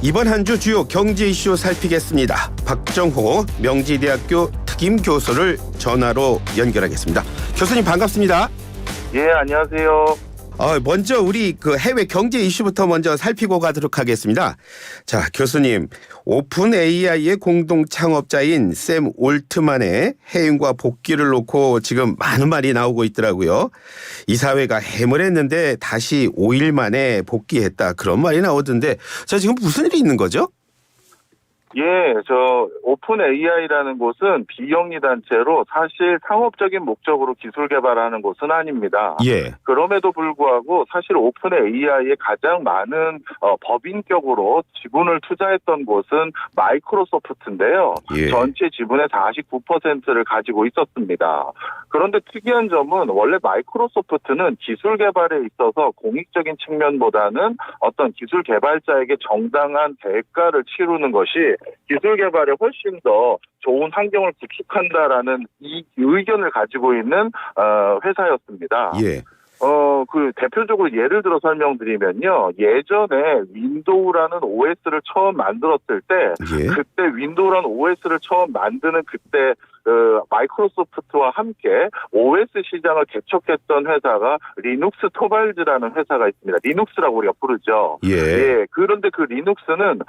이번 한 주 주요 경제 이슈 살피겠습니다. 박정호 명지대학교 특임 교수를 전화로 연결하겠습니다. 교수님 반갑습니다. 예, 안녕하세요. 먼저 우리 해외 경제 이슈부터 먼저 살피고 가도록 하겠습니다. 자, 교수님, 오픈 AI의 공동 창업자인 샘 올트만의 해임과 복귀를 놓고 지금 많은 말이 나오고 있더라고요. 이사회가 해임을 했는데 다시 5일 만에 복귀했다, 그런 말이 나오던데, 자, 지금 무슨 일이 있는 거죠? 예, 오픈 AI라는 곳은 비영리 단체로 사실 상업적인 목적으로 기술 개발하는 곳은 아닙니다. 예. 그럼에도 불구하고 사실 오픈 AI에 가장 많은 법인격으로 지분을 투자했던 곳은 마이크로소프트인데요. 예. 전체 지분의 49%를 가지고 있었습니다. 그런데 특이한 점은 원래 마이크로소프트는 기술 개발에 있어서 공익적인 측면보다는 어떤 기술 개발자에게 정당한 대가를 치르는 것이 기술 개발에 훨씬 더 좋은 환경을 구축한다라는 이 의견을 가지고 있는 회사였습니다. 예. 대표적으로 예를 들어 설명드리면요. 예전에 윈도우라는 OS를 처음 만들었을 때, 예. 그때 윈도우라는 OS를 처음 만드는 그때 마이크로소프트와 함께 OS 시장을 개척했던 회사가 리눅스 토발즈라는 회사가 있습니다. 리눅스라고 우리가 부르죠. 예. 그런데 그 리눅스는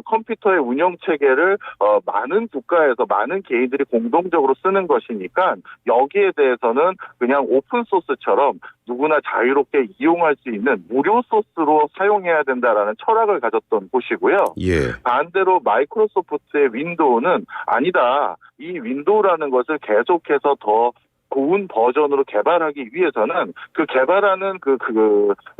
컴퓨터의 운영 체계를 많은 국가에서 많은 개인들이 공동적으로 쓰는 것이니까 여기에 대해서는 그냥 오픈 소스처럼 누구나 자유롭게 이용할 수 있는 무료 소스로 사용해야 된다라는 철학을 가졌던 곳이고요. 예. 반대로 마이크로소프트의 윈도우는 아니다. 이 윈도우라는 것을 계속해서 더 좋은 버전으로 개발하기 위해서는 그 개발하는 그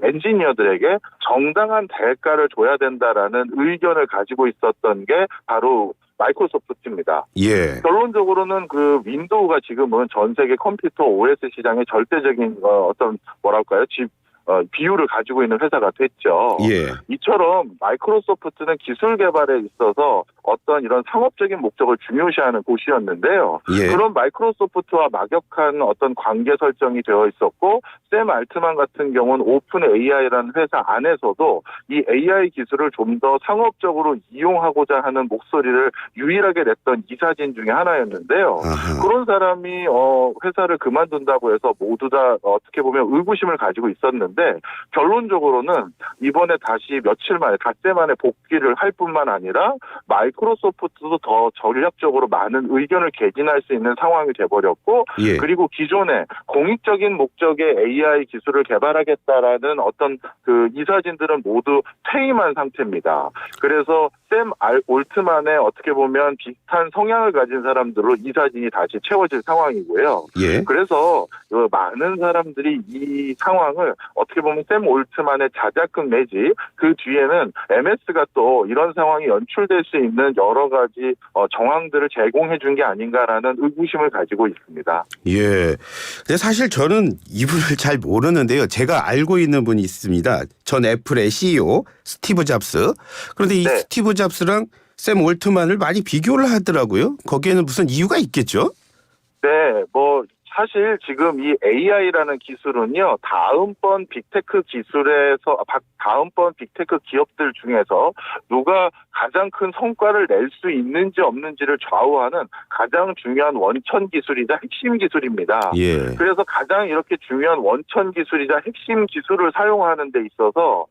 엔지니어들에게 정당한 대가를 줘야 된다라는 의견을 가지고 있었던 게 바로 마이크로소프트입니다. 예. 결론적으로는 그 윈도우가 지금은 전 세계 컴퓨터 OS 시장의 절대적인 비율을 가지고 있는 회사가 됐죠. 예. 이처럼 마이크로소프트는 기술 개발에 있어서 어떤 이런 상업적인 목적을 중요시하는 곳이었는데요. 예. 그런 마이크로소프트와 막역한 어떤 관계 설정이 되어 있었고, 샘 알트만 같은 경우는 오픈 AI라는 회사 안에서도 이 AI 기술을 좀 더 상업적으로 이용하고자 하는 목소리를 유일하게 냈던 이사진 중에 하나였는데요. 아하. 그런 사람이 회사를 그만둔다고 해서 모두 다 어떻게 보면 의구심을 가지고 있었는데, 결론적으로는 이번에 다시 며칠 만에 닷새 만에 복귀를 할 뿐만 아니라 마이크로소프트도 더 전략적으로 많은 의견을 개진할 수 있는 상황이 돼버렸고, 예. 그리고 기존에 공익적인 목적의 AI 기술을 개발하겠다라는 어떤 이사진들은 모두 퇴임한 상태입니다. 그래서 샘 올트만의 어떻게 보면 비슷한 성향을 가진 사람들로 이사진이 다시 채워질 상황이고요. 예. 그래서 많은 사람들이 이 상황을 어떻게 보면 샘 올트만의 자작극 내지 그 뒤에는 MS가 또 이런 상황이 연출될 수 있는 여러 가지 정황들을 제공해 준 게 아닌가라는 의구심을 가지고 있습니다. 예. 근데 사실 저는 이분을 잘 모르는데요. 제가 알고 있는 분이 있습니다. 전 애플의 CEO 스티브 잡스. 그런데 이 네. 스티브 잡스랑 샘 올트만을 많이 비교를 하더라고요. 거기에는 무슨 이유가 있겠죠? 네, 사실 지금 이 AI라는 기술은요, 다음번 빅테크 기업들 중에서 누가 가장 큰 성과를 낼 수 있는지 없는지를 좌우하는 가장 중요한 원천 기술이자 핵심 기술입니다. 예. 그래서 가장 이렇게 중요한 원천 기술이자 핵심 기술을 사용하는 데 있어서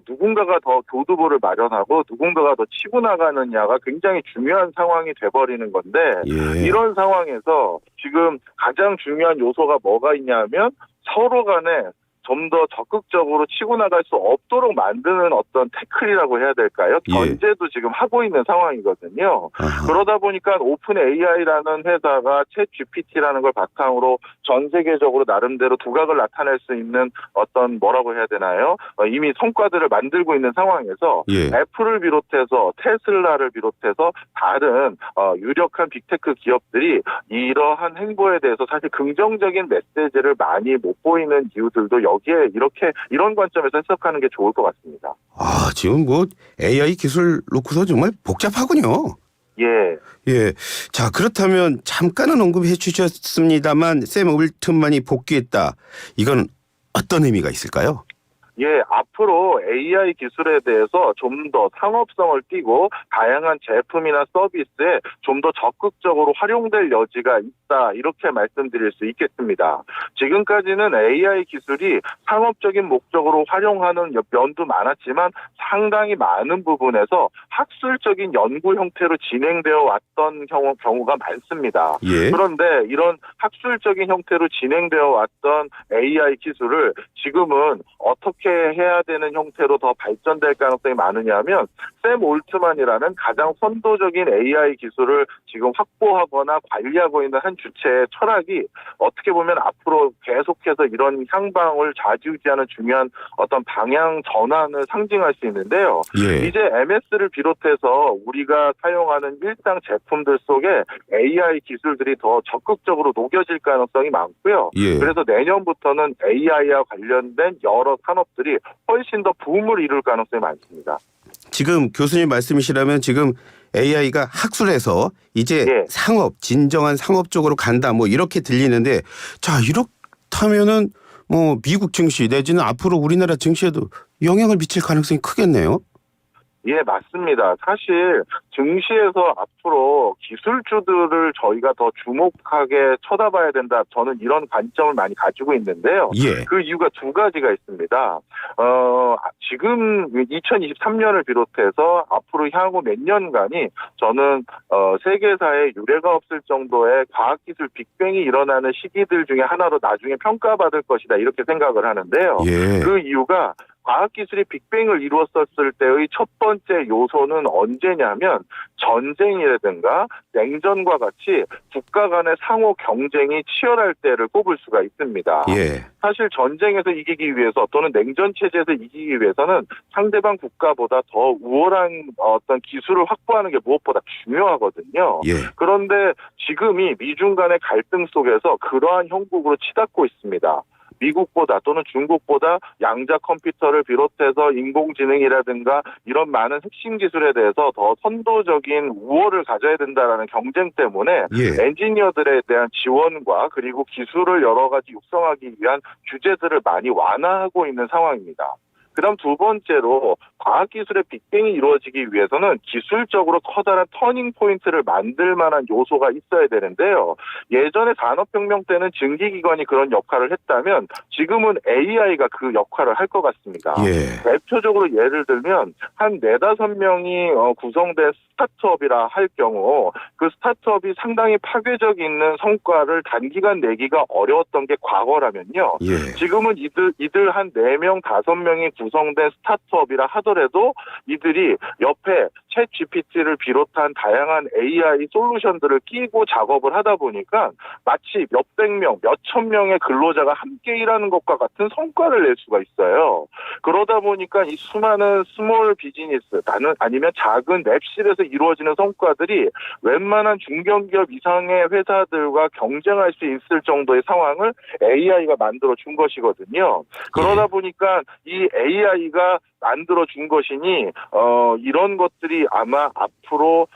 누군가가 더 교두보를 마련하고 누군가가 더 치고 나가느냐가 굉장히 중요한 상황이 돼버리는 건데, 예. 이런 상황에서 지금 가장 중요한 요소가 뭐가 있냐면 서로 간에 좀 더 적극적으로 치고 나갈 수 없도록 만드는 어떤 태클이라고 해야 될까요? 예. 견제도 지금 하고 있는 상황이거든요. 아하. 그러다 보니까 오픈 AI라는 회사가 챗 GPT라는 걸 바탕으로 전 세계적으로 나름대로 두각을 나타낼 수 있는 어떤 뭐라고 해야 되나요? 이미 성과들을 만들고 있는 상황에서 예. 애플을 비롯해서 테슬라를 비롯해서 다른 유력한 빅테크 기업들이 이러한 행보에 대해서 사실 긍정적인 메시지를 많이 못 보이는 이유들도 여기에 이런 관점에서 해석하는 게 좋을 것 같습니다. 지금 AI 기술 놓고서 정말 복잡하군요. 예. 예. 자, 그렇다면 잠깐은 언급해 주셨습니다만 샘 올트만이 복귀했다. 이건 어떤 의미가 있을까요? 예, 앞으로 AI 기술에 대해서 좀 더 상업성을 띠고 다양한 제품이나 서비스에 좀 더 적극적으로 활용될 여지가 있다, 이렇게 말씀드릴 수 있겠습니다. 지금까지는 AI 기술이 상업적인 목적으로 활용하는 면도 많았지만 상당히 많은 부분에서 학술적인 연구 형태로 진행되어 왔던 경우가 많습니다. 예. 그런데 이런 학술적인 형태로 진행되어 왔던 AI 기술을 지금은 어떻게 해야 되는 형태로 더 발전될 가능성이 많으냐면, 샘 올트만이라는 가장 선도적인 AI 기술을 지금 확보하거나 관리하고 있는 한 주체의 철학이 어떻게 보면 앞으로 계속해서 이런 향방을 좌지우지하는 중요한 어떤 방향 전환을 상징할 수 있는데요. 예. 이제 MS를 비롯해서 우리가 사용하는 일상 제품들 속에 AI 기술들이 더 적극적으로 녹여질 가능성이 많고요. 예. 그래서 내년부터는 AI와 관련된 여러 산업들이 훨씬 더 붐을 이룰 가능성이 많습니다. 지금 교수님 말씀이시라면 지금 AI가 학술에서 이제 예. 상업, 진정한 상업 쪽으로 간다, 뭐 이렇게 들리는데, 자, 이렇다면은 뭐 미국 증시 내지는 앞으로 우리나라 증시에도 영향을 미칠 가능성이 크겠네요. 예, 맞습니다. 사실 증시에서 앞으로 기술주들을 저희가 더 주목하게 쳐다봐야 된다, 저는 이런 관점을 많이 가지고 있는데요. 예. 그 이유가 두 가지가 있습니다. 지금 2023년을 비롯해서 앞으로 향후 몇 년간이 저는 세계사에 유례가 없을 정도의 과학기술 빅뱅이 일어나는 시기들 중에 하나로 나중에 평가받을 것이다, 이렇게 생각을 하는데요. 예. 그 이유가 과학기술이 빅뱅을 이루었을 때의 첫 번째 요소는 언제냐면, 전쟁이라든가 냉전과 같이 국가 간의 상호 경쟁이 치열할 때를 꼽을 수가 있습니다. 예. 사실 전쟁에서 이기기 위해서 또는 냉전 체제에서 이기기 위해서는 상대방 국가보다 더 우월한 어떤 기술을 확보하는 게 무엇보다 중요하거든요. 예. 그런데 지금이 미중 간의 갈등 속에서 그러한 형국으로 치닫고 있습니다. 미국보다 또는 중국보다 양자 컴퓨터를 비롯해서 인공지능이라든가 이런 많은 핵심 기술에 대해서 더 선도적인 우월을 가져야 된다라는 경쟁 때문에 예. 엔지니어들에 대한 지원과 그리고 기술을 여러 가지 육성하기 위한 규제들을 많이 완화하고 있는 상황입니다. 그다음 두 번째로 과학기술의 빅뱅이 이루어지기 위해서는 기술적으로 커다란 터닝 포인트를 만들 만한 요소가 있어야 되는데요. 예전에 산업혁명 때는 증기기관이 그런 역할을 했다면 지금은 AI가 그 역할을 할 것 같습니다. 예. 대표적으로 예를 들면 한 4-5명이 구성된 스타트업이라 할 경우 그 스타트업이 상당히 파괴적 있는 성과를 단기간 내기가 어려웠던 게 과거라면요. 예. 지금은 이들 한 4명, 5명이 구성된 스타트업이라 하더라도 이들이 옆에 챗 GPT를 비롯한 다양한 AI 솔루션들을 끼고 작업을 하다 보니까 마치 몇백 명, 몇천 명의 근로자가 함께 일하는 것과 같은 성과를 낼 수가 있어요. 그러다 보니까 이 수많은 스몰 비즈니스, 아니면 작은 랩실에서 이루어지는 성과들이 웬만한 중견기업 이상의 회사들과 경쟁할 수 있을 정도의 상황을 AI가 만들어 준 것이거든요. 그러다 보니까 이 AI가 만들어 준 것이니 이런 것들이 아마 앞으로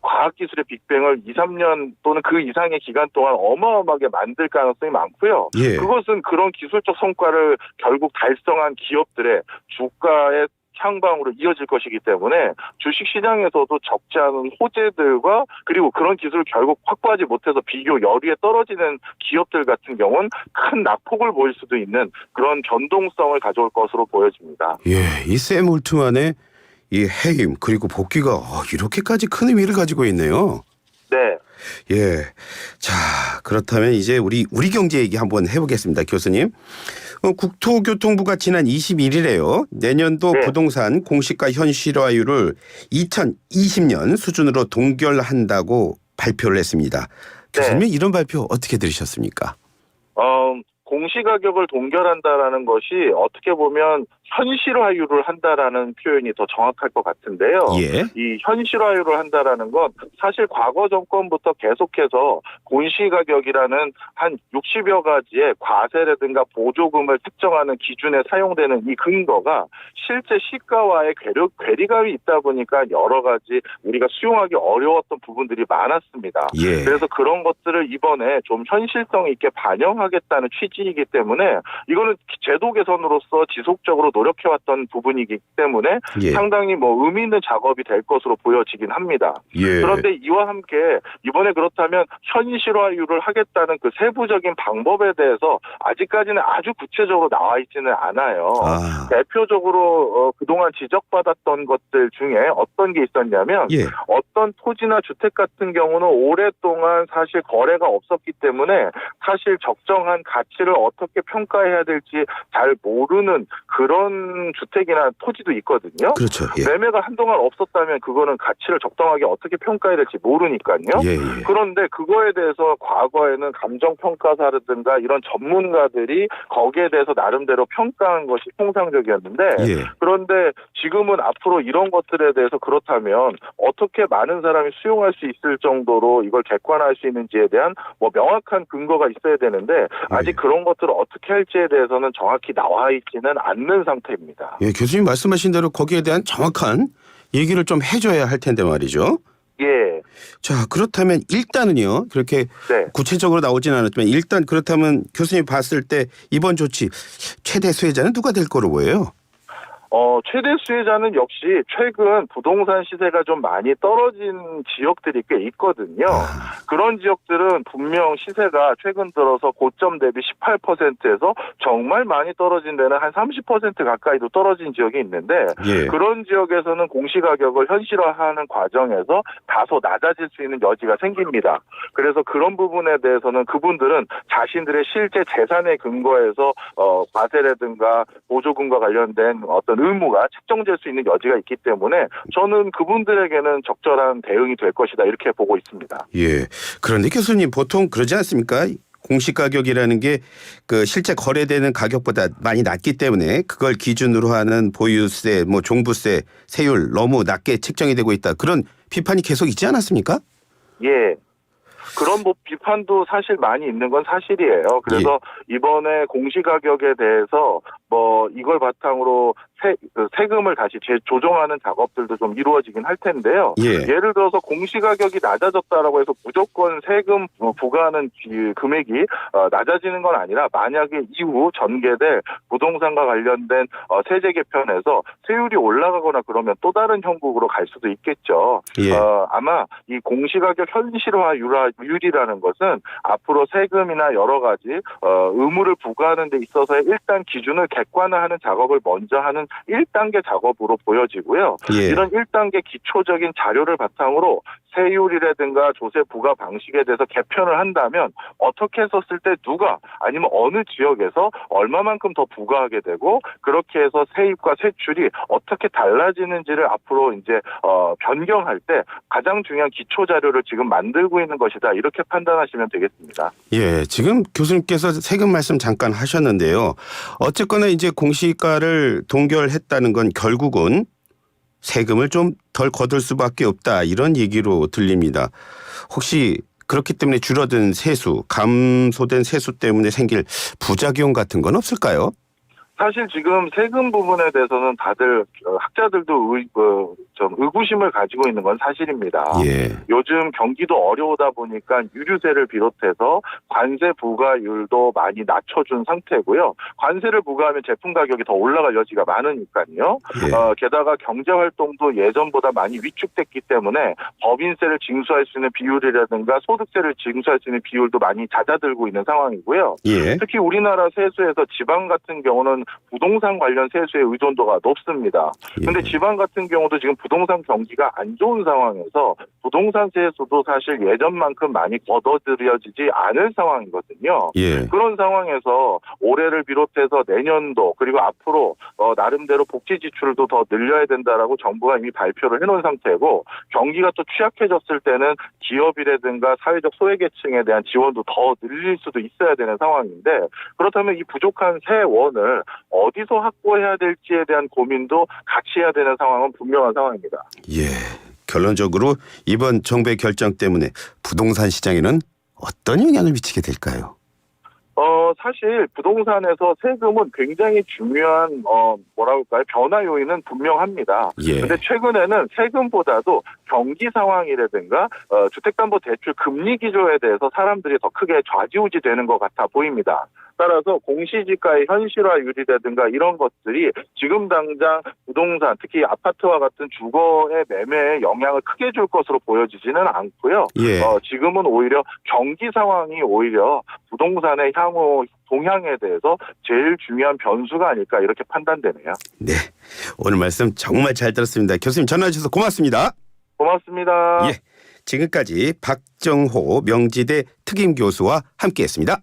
과학기술의 빅뱅을 2-3년 또는 그 이상의 기간 동안 어마어마하게 만들 가능성이 많고요. 예. 그것은 그런 기술적 성과를 결국 달성한 기업들의 주가의 향방으로 이어질 것이기 때문에 주식시장에서도 적지 않은 호재들과 그리고 그런 기술을 결국 확보하지 못해서 비교 열위에 떨어지는 기업들 같은 경우는 큰 낙폭을 보일 수도 있는 그런 변동성을 가져올 것으로 보여집니다. 예. 이 샘 올트만의 이 해임 그리고 복귀가 이렇게까지 큰 의미를 가지고 있네요. 네. 예. 자, 그렇다면 이제 우리 경제 얘기 한번 해보겠습니다, 교수님. 국토교통부가 지난 21일에요. 내년도 네. 부동산 공시가 현실화율을 2020년 수준으로 동결한다고 발표를 했습니다. 교수님, 이런 발표 어떻게 들으셨습니까? 공시가격을 동결한다라는 것이 어떻게 보면 현실화율을 한다라는 표현이 더 정확할 것 같은데요. 예. 이 현실화율을 한다라는 건 사실 과거 정권부터 계속해서 공시가격이라는 한 60여 가지의 과세라든가 보조금을 특정하는 기준에 사용되는 이 근거가 실제 시가와의 괴리감이 있다 보니까 여러 가지 우리가 수용하기 어려웠던 부분들이 많았습니다. 예. 그래서 그런 것들을 이번에 좀 현실성 있게 반영하겠다는 취지이기 때문에 이거는 제도 개선으로서 지속적으로 노력해왔던 부분이기 때문에 예. 상당히 의미 있는 작업이 될 것으로 보여지긴 합니다. 예. 그런데 이와 함께 이번에 그렇다면 현실화율을 하겠다는 그 세부적인 방법에 대해서 아직까지는 아주 구체적으로 나와 있지는 않아요. 대표적으로 그동안 지적받았던 것들 중에 어떤 게 있었냐면 예. 어떤 토지나 주택 같은 경우는 오랫동안 사실 거래가 없었기 때문에 사실 적정한 가치를 어떻게 평가해야 될지 잘 모르는 그런 주택이나 토지도 있거든요. 그렇죠. 예. 매매가 한동안 없었다면 그거는 가치를 적당하게 어떻게 평가해야 될지 모르니까요. 예. 예. 그런데 그거에 대해서 과거에는 감정평가사라든가 이런 전문가들이 거기에 대해서 나름대로 평가한 것이 통상적이었는데 예. 그런데 지금은 앞으로 이런 것들에 대해서 그렇다면 어떻게 많은 사람이 수용할 수 있을 정도로 이걸 객관화할 수 있는지에 대한 명확한 근거가 있어야 되는데 아직 그런 것들을 어떻게 할지에 대해서는 정확히 나와 있지는 않는 상태입니다. 예, 교수님 말씀하신 대로 거기에 대한 정확한 얘기를 좀 해줘야 할 텐데 말이죠. 예. 자, 그렇다면 일단은요. 그렇게 네. 구체적으로 나오진 않았지만 일단 그렇다면 교수님 봤을 때 이번 조치 최대 수혜자는 누가 될 거로 보여요? 최대 수혜자는 역시 최근 부동산 시세가 좀 많이 떨어진 지역들이 꽤 있거든요. 그런 지역들은 분명 시세가 최근 들어서 고점 대비 18%에서 정말 많이 떨어진 데는 한 30% 가까이도 떨어진 지역이 있는데 예. 그런 지역에서는 공시가격을 현실화하는 과정에서 다소 낮아질 수 있는 여지가 생깁니다. 그래서 그런 부분에 대해서는 그분들은 자신들의 실제 재산에 근거해서 과세라든가 보조금과 관련된 어떤 의무가 책정될 수 있는 여지가 있기 때문에 저는 그분들에게는 적절한 대응이 될 것이다 이렇게 보고 있습니다. 예. 그런데 교수님 보통 그러지 않습니까? 공시가격이라는 게 그 실제 거래되는 가격보다 많이 낮기 때문에 그걸 기준으로 하는 보유세, 종부세, 세율 너무 낮게 책정이 되고 있다. 그런 비판이 계속 있지 않았습니까? 예. 그런 비판도 사실 많이 있는 건 사실이에요. 그래서 이번에 공시가격에 대해서 이걸 바탕으로 세금을 다시 조정하는 작업들도 좀 이루어지긴 할 텐데요. 예를 들어서 공시가격이 낮아졌다라고 해서 무조건 세금 부과하는 금액이 낮아지는 건 아니라 만약에 이후 전개될 부동산과 관련된 세제 개편에서 세율이 올라가거나 그러면 또 다른 형국으로 갈 수도 있겠죠. 아마 이 공시가격 현실화율이라는 것은 앞으로 세금이나 여러 가지 의무를 부과하는 데 있어서의 일단 기준을 객관화하는 작업을 먼저 하는 1단계 작업으로 보여지고요. 이런 1단계 기초적인 자료를 바탕으로 세율이라든가 조세 부과 방식에 대해서 개편을 한다면 어떻게 했었을 때 누가 아니면 어느 지역에서 얼마만큼 더 부과하게 되고 그렇게 해서 세입과 세출이 어떻게 달라지는지를 앞으로 이제 변경할 때 가장 중요한 기초 자료를 지금 만들고 있는 것이다 이렇게 판단하시면 되겠습니다. 예, 지금 교수님께서 세금 말씀 잠깐 하셨는데요. 어쨌거나 이제 공시가를 동결했다는 건 결국은 세금을 좀 덜 거둘 수밖에 없다 이런 얘기로 들립니다. 혹시 그렇기 때문에 줄어든 세수, 감소된 세수 때문에 생길 부작용 같은 건 없을까요? 사실 지금 세금 부분에 대해서는 다들 학자들도 좀 의구심을 가지고 있는 건 사실입니다. 요즘 경기도 어려우다 보니까 유류세를 비롯해서 관세 부과율도 많이 낮춰준 상태고요. 관세를 부과하면 제품 가격이 더 올라갈 여지가 많으니까요. 게다가 경제활동도 예전보다 많이 위축됐기 때문에 법인세를 징수할 수 있는 비율이라든가 소득세를 징수할 수 있는 비율도 많이 잦아들고 있는 상황이고요. 특히 우리나라 세수에서 지방 같은 경우는 부동산 관련 세수의 의존도가 높습니다. 그런데 지방 같은 경우도 지금 부동산 경기가 안 좋은 상황에서 부동산세 수도 사실 예전만큼 많이 걷어들여지지 않을 상황이거든요. 예. 그런 상황에서 올해를 비롯해서 내년도 그리고 앞으로 나름대로 복지 지출도 더 늘려야 된다라고 정부가 이미 발표를 해놓은 상태고 경기가 또 취약해졌을 때는 기업이라든가 사회적 소외계층에 대한 지원도 더 늘릴 수도 있어야 되는 상황인데 그렇다면 이 부족한 세원을 어디서 확보해야 될지에 대한 고민도 같이 해야 되는 상황은 분명한 상황입니다. 예. 결론적으로 이번 정부의 결정 때문에 부동산 시장에는 어떤 영향을 미치게 될까요? 사실 부동산에서 세금은 굉장히 중요한 변화 요인은 분명합니다. 예. 근데 최근에는 세금보다도 경기 상황이라든가 주택담보대출 금리 기조에 대해서 사람들이 더 크게 좌지우지되는 것 같아 보입니다. 따라서 공시지가의 현실화율이라든가 이런 것들이 지금 당장 부동산 특히 아파트와 같은 주거의 매매에 영향을 크게 줄 것으로 보여지지는 않고요. 예. 지금은 오히려 경기 상황이 오히려 부동산의 향후 동향에 대해서 제일 중요한 변수가 아닐까 이렇게 판단되네요. 네. 오늘 말씀 정말 잘 들었습니다. 교수님 전화 주셔서 고맙습니다. 고맙습니다. 예. 지금까지 박정호 명지대 특임 교수와 함께했습니다.